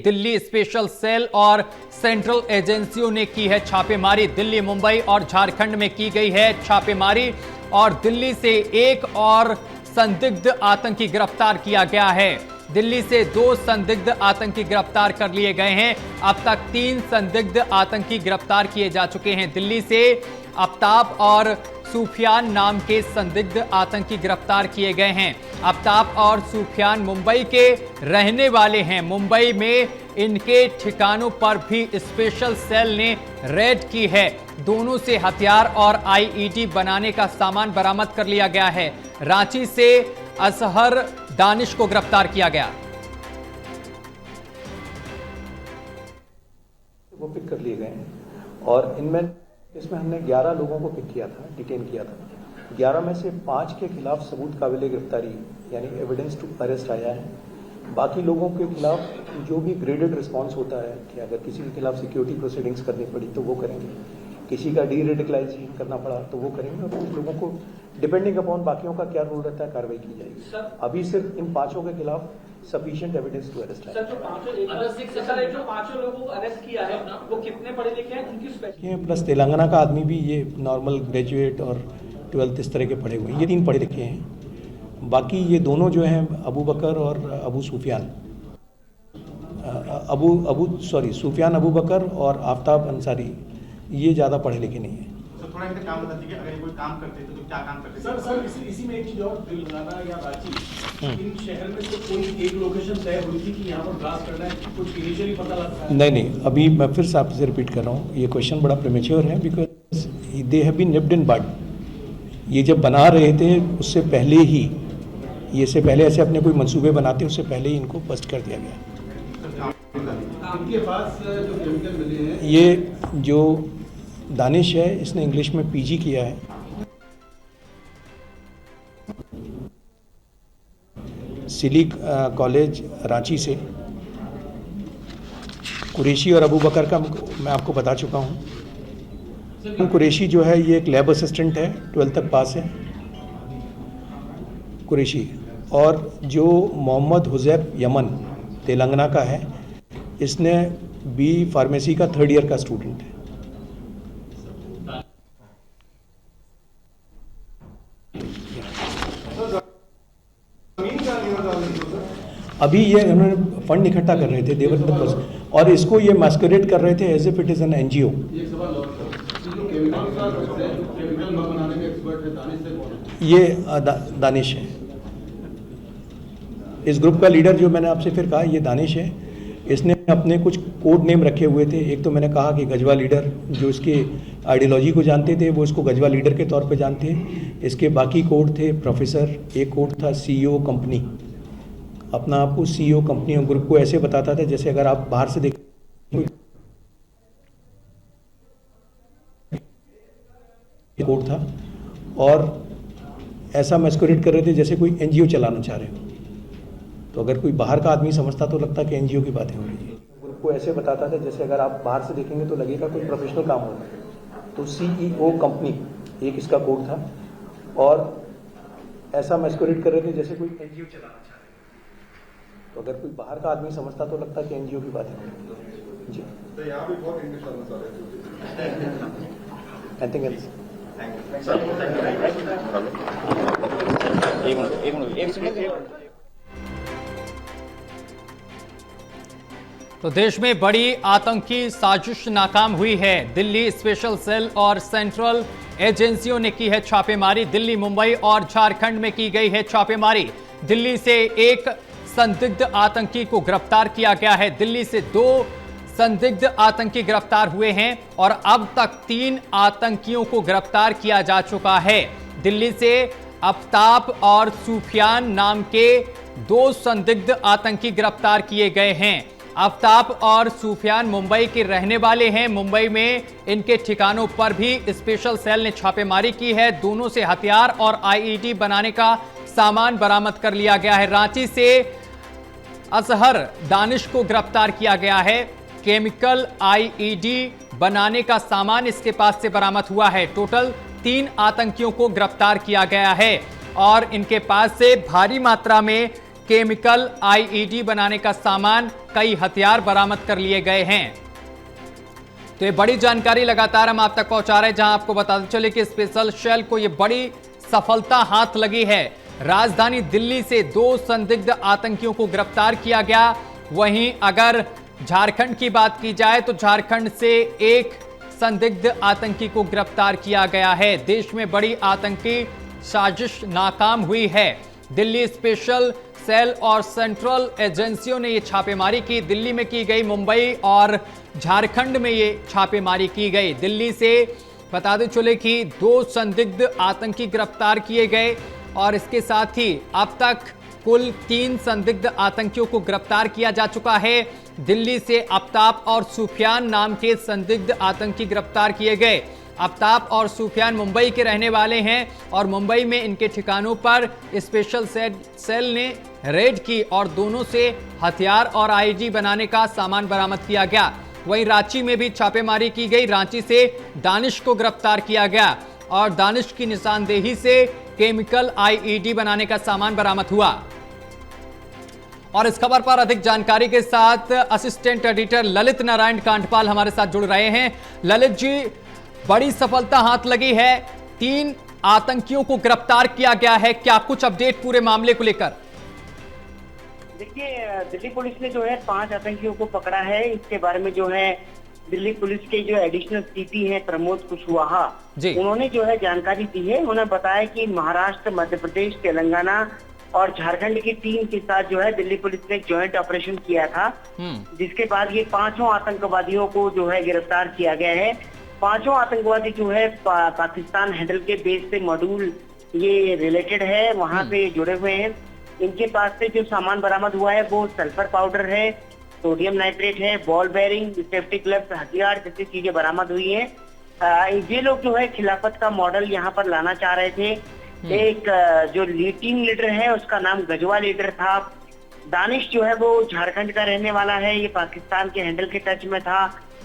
Delhi special cell और central एजेंसियों ने की है छापेमारी। दिल्ली, मुंबई और झारखंड में की गई है छापेमारी और दिल्ली से एक और संदिग्ध आतंकी गिरफ्तार किया गया है। दिल्ली से 2 संदिग्ध आतंकी गिरफ्तार कर लिए गए हैं। अब तक 3 संदिग्ध आतंकी गिरफ्तार किए जा चुके हैं। दिल्ली से आफ्ताब और सूफियान नाम के संदिग्ध आतंकी गिरफ्तार किए गए हैं। आफ्ताब और सूफियान मुंबई के रहने वाले हैं। मुंबई में इनके ठिकानों पर भी स्पेशल सेल ने रेड की है। दोनों से हथियार और आईईडी बनाने का सामान बरामद कर लिया गया है। रांची से असहर दानिश को गिरफ्तार किया गया। वो पिक कर लिए गए हैं और इसमें हमने 11 लोगों को पिक किया था, डिटेन किया था। 11 में से 5 के खिलाफ सबूत काबिल गिरफ्तारी यानी एविडेंस टू अरेस्ट आया है। बाकी लोगों के खिलाफ जो भी ग्रेडेड रिस्पांस होता है कि अगर किसी के खिलाफ सिक्योरिटी प्रोसीडिंग्स करनी पड़ी तो वो करेंगे, किसी का डी रेडिकलाइजेशन करना पड़ा तो वो करेंगे और कुछ लोगों को डिपेंडिंग अपॉन बाकियों का क्या रोल रहता है कार्रवाई की जाएगी। अभी सिर्फ इन 5 के खिलाफ सफिशिएंट एविडेंस टू अरेस्ट है। सर, जो पांचों लोगों को अरेस्ट किया है वो कितने पढ़े लिखे हैं, उनकी स्पेशल प्लस तेलंगाना का आदमी भी ये नॉर्मल ग्रेजुएट और 12th इस तरह के पढ़े हुए हैं। ये 3 पढ़े लिखे हैं। बाकी ये दोनों जो हैं अबू बकर और अबू सूफियान सूफियान अबू बकर और आफ्ताब अंसारी ये ज़्यादा पढ़े लिखे नहीं हैं। थोड़ा इनका काम बता दीजिए, अगर कोई काम करते तो क्या काम करते? सर इसी में एक चीज और, तेलंगाना या रांची इन शहर में तो कोई एक लोकेशन तय हुई थी कि यहाँ पर ब्लास्ट करना है, कुछ इनिशियली पता लगता है? नहीं, अभी मैं फिर से आपसे रिपीट कर रहा हूँ, ये क्वेश्चन बड़ा प्रीमेच्योर है because they have been nipped in bud. ये जब बना रहे थे उससे पहले ही, ये से पहले ऐसे अपने कोई मंसूबे बनाते उससे पहले ही इनको बस्ट कर दिया गया। इनके पास जो केमिकल मिले हैं, ये जो दानिश है इसने इंग्लिश में पीजी किया है। सिली कॉलेज रांची से। कुरैशी और अबू बकर का मैं आपको बता चुका हूँ। कुरैशी जो है ये एक लैब असिस्टेंट है, 12th तक पास है कुरैशी। और जो मोहम्मद हुजैफ यमन तेलंगाना का है, इसने बी फार्मेसी का 3rd ईयर का स्टूडेंट है। अभी ये उन्होंने फंड इकट्ठा कर रहे थे देवर और इसको ये मैस्करेट कर रहे थे as if it is an NGO. ये दानिश है। इस ग्रुप का लीडर जो मैंने आपसे फिर कहा ये दानिश है। इसने अपने कुछ कोड नेम रखे हुए थे। एक तो मैंने कहा कि गजवा लीडर, जो इसके आइडियोलॉजी को जानते थे वो इसको गजवा लीडर के तौर पे जानते हैं। इसके बाकी कोड थे प्रोफेसर, एक कोड था सीईओ कंपनी। अपना आपको सीईओ कंपनी और ग्रुप को ऐसे बताता था जैसे अगर आप बाहर से देख कोड था और ऐसा मैस्कुरेट कर रहे थे जैसे कोई एनजीओ चलाना चाह रहे हो। तो अगर कोई बाहर का आदमी समझता तो लगता कि एनजीओ की बातें हो रही है। ग्रुप को ऐसे बताता था जैसे अगर आप बाहर से देखेंगे तो लगेगा कोई प्रोफेशनल काम हो रहा है। तो सीईओ कंपनी एक इसका कोड था और ऐसा मैस्कुरेट कर रहे थे जैसे कोई एनजीओ चलाना चाह रहे हैं। तो अगर कोई बाहर का आदमी समझता तो लगता कि एनजीओ की बातें हो रही है। जी, तो यहाँ भी बहुत इंग्लिश समझ आ रहे हैं। Anything else? तो देश में बड़ी आतंकी साजिश नाकाम हुई है। दिल्ली स्पेशल सेल और सेंट्रल एजेंसियों ने की है छापेमारी। दिल्ली, मुंबई और झारखंड में की गई है छापेमारी। दिल्ली से एक संदिग्ध आतंकी को गिरफ्तार किया गया है। दिल्ली से 2 संदिग्ध आतंकी गिरफ्तार हुए हैं और अब तक 3 आतंकियों को गिरफ्तार किया जा चुका है। दिल्ली से आफ्ताब और सूफियान नाम के 2 संदिग्ध आतंकी गिरफ्तार किए गए हैं। आफ्ताब और सूफियान मुंबई के रहने वाले हैं। मुंबई में इनके ठिकानों पर भी स्पेशल सेल ने छापेमारी की है। दोनों से हथियार और आईईडी बनाने का सामान बरामद कर लिया गया है। रांची से असहर दानिश को गिरफ्तार किया गया है। केमिकल आईईडी बनाने का सामान इसके पास से बरामद हुआ है। टोटल 3 आतंकियों को गिरफ्तार किया गया है और इनके पास से भारी मात्रा में केमिकल आईईडी बनाने का सामान, कई हथियार बरामद कर लिए गए हैं। तो ये बड़ी जानकारी लगातार हम आप तक पहुंचा रहे हैं, जहां आपको बताते चले कि स्पेशल सेल को ये बड़ी सफलता हाथ लगी है। राजधानी दिल्ली से 2 संदिग्ध आतंकियों को गिरफ्तार किया गया। वहीं अगर झारखंड की बात की जाए तो झारखंड से 1 संदिग्ध आतंकी को गिरफ्तार किया गया है। देश में बड़ी आतंकी साजिश नाकाम हुई है। दिल्ली स्पेशल सेल और सेंट्रल एजेंसियों ने ये छापेमारी की। दिल्ली में की गई, मुंबई और झारखंड में ये छापेमारी की गई। दिल्ली से बताते चले कि 2 संदिग्ध आतंकी गिरफ्तार किए गए और इसके साथ ही अब तक कुल 3 संदिग्ध आतंकियों को गिरफ्तार किया जा चुका है। दिल्ली से आफ्ताब और सुफियान नाम के संदिग्ध आतंकी गिरफ्तार किए गए। आफ्ताब और सुफियान मुंबई के रहने वाले हैं और मुंबई में इनके ठिकानों पर स्पेशल सेल ने रेड की और दोनों से हथियार और आईडी बनाने का सामान बरामद किया गया। वहीं रांची में भी छापेमारी की गई। रांची से दानिश को गिरफ्तार किया गया और दानिश की निशानदेही से केमिकल आईईडी बनाने का सामान बरामद हुआ। और इस खबर पर अधिक जानकारी के साथ असिस्टेंट एडिटर ललित नारायण कांडपाल हमारे साथ जुड़ रहे हैं। ललित जी, बड़ी सफलता हाथ लगी है, 3 आतंकियों को गिरफ्तार किया गया है, क्या कुछ अपडेट पूरे मामले को लेकर? देखिए, दिल्ली पुलिस ने जो है 5 आतंकियों को पकड़ा है। इसके बारे में जो है दिल्ली पुलिस के जो एडिशनल सीपी हैं प्रमोद कुशवाहा, उन्होंने जो है जानकारी दी है। उन्होंने बताया कि महाराष्ट्र, मध्य प्रदेश, तेलंगाना और झारखंड की टीम के साथ जो है दिल्ली पुलिस ने ज्वाइंट ऑपरेशन किया था, जिसके बाद ये 5 आतंकवादियों को जो है गिरफ्तार किया गया है। 5 आतंकवादी जो है पाकिस्तान हैंडल के बेस से मॉड्यूल ये रिलेटेड है, वहां से जुड़े हुए हैं। इनके पास से जो सामान बरामद हुआ है वो सल्फर पाउडर है, सोडियम नाइट्रेट है, बॉल बेयरिंग, सेफ्टी ग्लव्स, हथियार जैसी चीजें बरामद हुई हैं। ये लोग जो है खिलाफत का मॉडल यहाँ पर लाना चाह रहे थे। एक जो टीम लीडर है उसका नाम गजवा लीडर था। दानिश जो है वो झारखंड का रहने वाला है, ये पाकिस्तान के हैंडल के टच में था।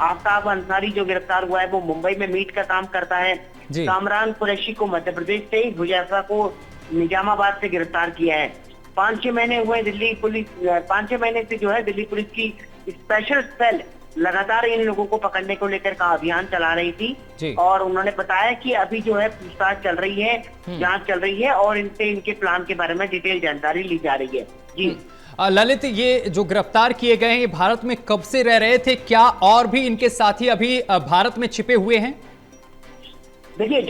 आफ्ताब अंसारी जो गिरफ्तार हुआ है वो मुंबई में मीट का काम करता है। कामरान कुरैशी को मध्य प्रदेश से, हुजैफा को निजामाबाद से गिरफ्तार किया है। 5-6 महीने हुए दिल्ली पुलिस 5-6 महीने से जो है दिल्ली पुलिस की स्पेशल सेल लगातार इन लोगों को पकड़ने को लेकर का अभियान चला रही थी। और उन्होंने बताया कि अभी जो है पूछताछ चल रही है, जांच चल रही है और इनसे इनके प्लान के बारे में डिटेल जानकारी ली जा रही है। जी ललित, ये जो गिरफ्तार किए गए हैं ये भारत में कब से रह रहे थे? क्या और भी इनके साथी अभी भारत में छिपे हुए हैं? देखिए,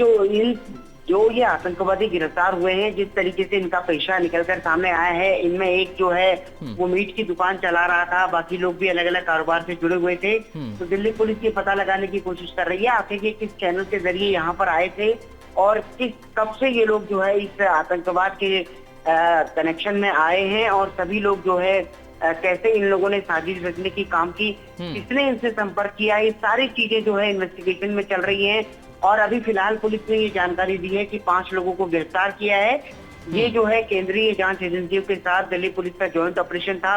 जो ये आतंकवादी गिरफ्तार हुए हैं, जिस तरीके से इनका पेशा निकलकर सामने आया है, इनमें एक जो है वो मीट की दुकान चला रहा था, बाकी लोग भी अलग अलग कारोबार से जुड़े हुए थे। तो दिल्ली पुलिस ये पता लगाने की कोशिश कर रही है आखिर ये किस चैनल के जरिए यहाँ पर आए थे और कब से ये लोग जो है इस आतंकवाद के कनेक्शन में आए हैं और सभी लोग जो है कैसे इन लोगों ने साजिश रचने की काम की, किसने इनसे संपर्क किया, ये सारी चीजें जो है इन्वेस्टिगेशन में चल रही हैं। और अभी फिलहाल पुलिस ने ये जानकारी दी है कि 5 लोगों को गिरफ्तार किया है। ये जो है केंद्रीय जांच एजेंसियों के साथ दिल्ली पुलिस का ज्वाइंट ऑपरेशन था।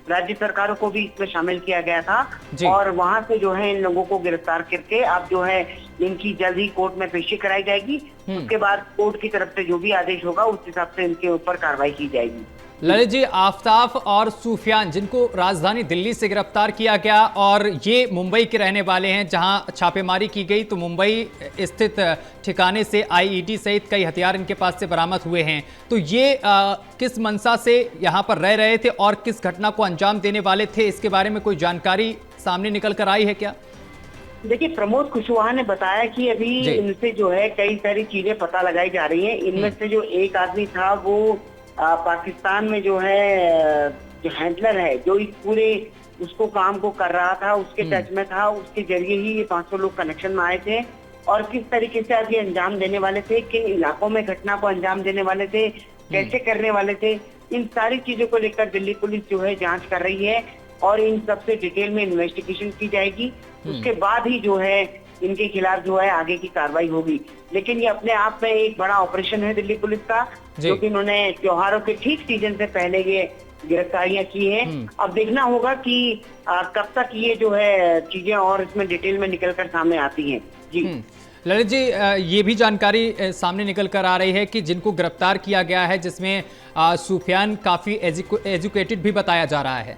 राज्य सरकारों को भी इसमें शामिल किया गया था और वहां से जो है इन लोगों को गिरफ्तार करके अब जो है इनकी जल्द ही कोर्ट में पेशी कराई जाएगी। उसके बाद कोर्ट की तरफ से जो भी आदेश होगा उस हिसाब से इनके ऊपर कार्रवाई की जाएगी। ललित जी, आफ्ताब और सुफियान जिनको राजधानी दिल्ली से गिरफ्तार किया गया और ये मुंबई के रहने वाले हैं, जहां छापेमारी की गई तो मुंबई स्थित ठिकाने से आईईडी सहित कई हथियार इनके पास से बरामद हुए हैं। तो ये किस मंशा से यहां पर रह रहे थे और किस घटना को अंजाम देने वाले थे, इसके बारे में कोई जानकारी सामने निकल कर आई है क्या? देखिए, प्रमोद कुशवाहा ने बताया कि अभी इनसे जो है कई सारी चीजें पता लगाई जा रही हैं। इनमें से जो एक आदमी था वो पाकिस्तान में जो है जो हैंडलर है, जो इस पूरे उसको काम को कर रहा था, उसके टच में था, उसके जरिए ही ये 500 लोग कनेक्शन में आए थे और किस तरीके से आगे अंजाम देने वाले थे, किन इलाकों में घटना को अंजाम देने वाले थे, कैसे करने वाले थे, इन सारी चीजों को लेकर दिल्ली पुलिस जो है जांच कर रही है और इन सबसे डिटेल में इन्वेस्टिगेशन की जाएगी। उसके बाद ही जो है इनके खिलाफ जो है आगे की कार्रवाई होगी। लेकिन ये अपने आप में एक बड़ा ऑपरेशन है दिल्ली पुलिस का, जो कि इन्होंने त्योहारों के ठीक सीजन से पहले ये गिरफ्तारियां की हैं। अब देखना होगा कि कब तक ये जो है चीजें और इसमें डिटेल में निकलकर सामने आती हैं। जी ललित जी, ये भी जानकारी सामने निकल कर आ रही है कि जिनको गिरफ्तार किया गया है, जिसमें सुफियान काफी एजुकेटेड भी बताया जा रहा है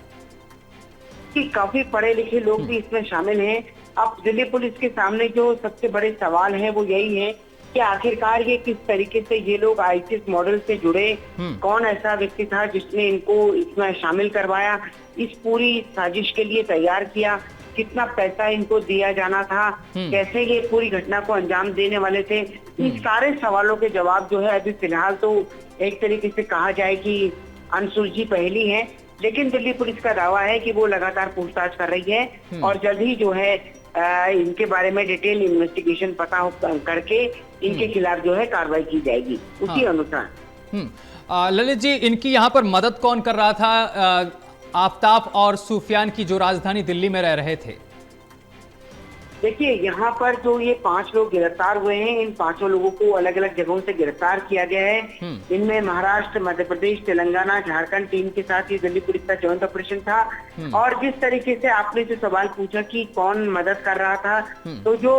कि काफी पढ़े लिखे लोग भी इसमें शामिल हैं। अब दिल्ली पुलिस के सामने जो सबसे बड़े सवाल है वो यही है कि आखिरकार ये किस तरीके से ये लोग आईसीस मॉडल से जुड़े, कौन ऐसा व्यक्ति था जिसने इनको इसमें शामिल करवाया, इस पूरी साजिश के लिए तैयार किया, कितना पैसा इनको दिया जाना था, कैसे ये पूरी घटना को अंजाम देने वाले थे। इन सारे सवालों के जवाब जो है अभी फिलहाल तो एक तरीके से कहा जाए कि अनसुलझी पहेली है, लेकिन दिल्ली पुलिस का दावा है कि वो लगातार पूछताछ कर रही है और जल्द ही जो है इनके बारे में डिटेल इन्वेस्टिगेशन करके इनके खिलाफ जो है कार्रवाई की जाएगी उसी अनुसार। ललित जी, इनकी यहाँ पर मदद कौन कर रहा था? आफताब और सुफियान की जो राजधानी दिल्ली में रह रहे थे। देखिए, यहाँ पर जो ये 5 लोग गिरफ्तार हुए हैं, इन 5 लोगों को अलग अलग जगहों से गिरफ्तार किया गया है। इनमें महाराष्ट्र, मध्य प्रदेश, तेलंगाना, झारखंड टीम के साथ ये दिल्ली पुलिस का जॉइंट ऑपरेशन था। और जिस तरीके से आपने जो सवाल पूछा कि कौन मदद कर रहा था, तो जो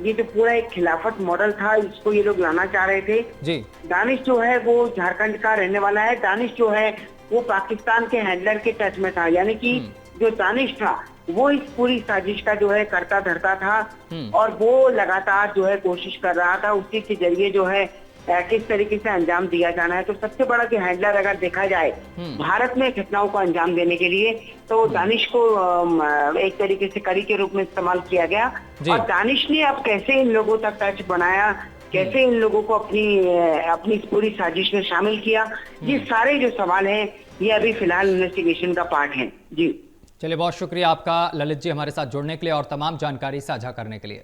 ये जो पूरा एक खिलाफत मॉडल था, इसको ये लोग लाना चाह रहे थे जी। दानिश जो है वो झारखंड का रहने वाला है। दानिश जो है वो पाकिस्तान के हैंडलर के टच में था, यानी कि जो दानिश था वो इस पूरी साजिश का जो है करता धरता था और वो लगातार जो है कोशिश कर रहा था उसी के जरिए जो है किस तरीके से अंजाम दिया जाना है। तो सबसे बड़ा जो हैंडलर अगर देखा जाए भारत में घटनाओं को अंजाम देने के लिए, तो दानिश को एक तरीके से कड़ी के रूप में इस्तेमाल किया गया। और दानिश ने अब कैसे इन लोगों तक टच बनाया, कैसे इन लोगों को अपनी इस पूरी साजिश में शामिल किया, ये सारे जो सवाल हैं ये अभी फिलहाल इन्वेस्टिगेशन का पार्ट है जी। चलिए, बहुत शुक्रिया आपका ललित जी हमारे साथ जुड़ने के लिए और तमाम जानकारी साझा करने के लिए।